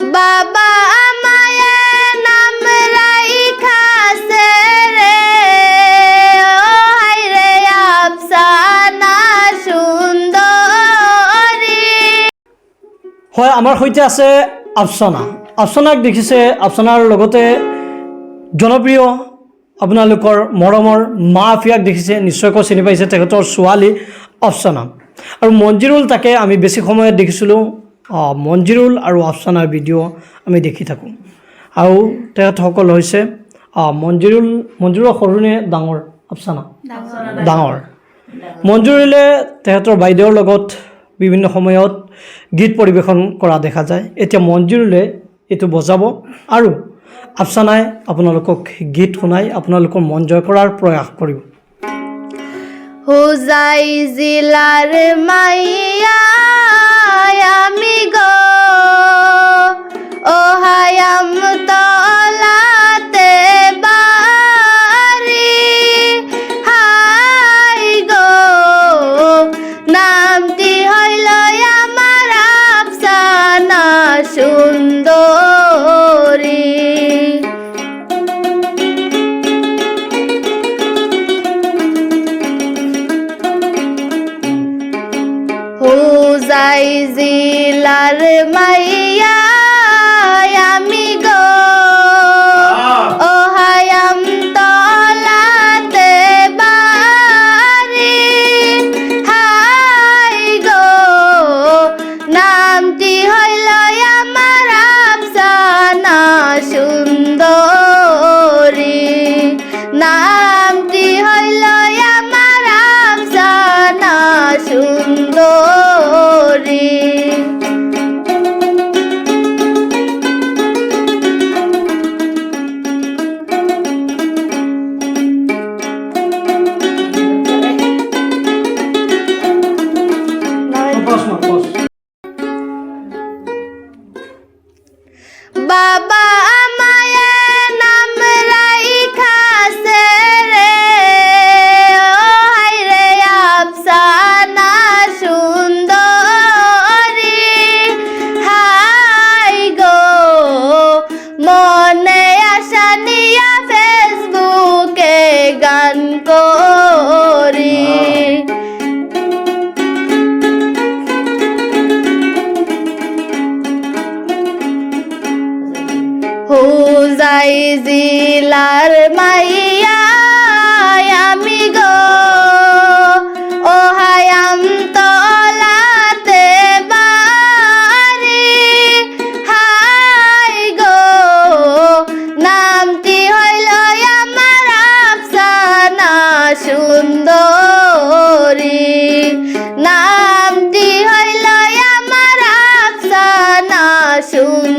বাবা আমায় নাম রাইখাছে রে, ও হাই রে আফসানা সুন্দরী। হয় আমাৰ সৈতে আছে আফসানা। আফসানাক দেখিছে, আফসানাৰ লগতে জনপ্ৰিয় আপোনালোকৰ মৰমৰ মা আফিয়াক দেখিছে, নিশ্চয়কৈ চিনি পাইছে, তেখেতৰ ছোৱালী আফসানা। আৰু মঞ্জিৰুল, তাকে আমি বেছি সময়ত দেখিছিলোঁ মঞ্জিৰুল আৰু আফসানাৰ ভিডিঅ' আমি দেখি থাকোঁ। আৰু তেখেতসকল হৈছে মঞ্জিৰুল সৰু নে ডাঙৰ? আফসানা ডাঙৰ। মঞ্জিৰুলে তেখেতৰ বাইদেউৰ লগত বিভিন্ন সময়ত গীত পৰিৱেশন কৰা দেখা যায়। এতিয়া মঞ্জিৰুলে এইটো বজাব আৰু আফসানাই আপোনালোকক গীত শুনাই আপোনালোকৰ মন জয় কৰাৰ প্ৰয়াস কৰিব। হুজাই জিলাৰ মাইয়া আমি গো, ও হায়াম তলাতে বাড়ি, হাই গো নামটি হইল আমার আফসানা সুন্দরী। হুজাই জিলার মাইয়া আমি গো, ও হায়াম তলাতে বাড়ি, হাই গো নামটি হইল আমার আফসানা সুন্দরী, নামটি হইল আমার আফসানা সুন্দরী। বাবা আমায় নাম রাইখাছে রে, ও হাই রে আফসানা সুন্দরী, হাই গো মনে আশা নিয়া ফেসবুকে গান করি। হুজাই জিলার মাইয়া আমি গো, ও হায়াম তলাতে বাড়ি, হাই গো নামটি হইল আমার আফসানা সুন্দরী, নামটি হইল আমার আফসানা সুন্দরী।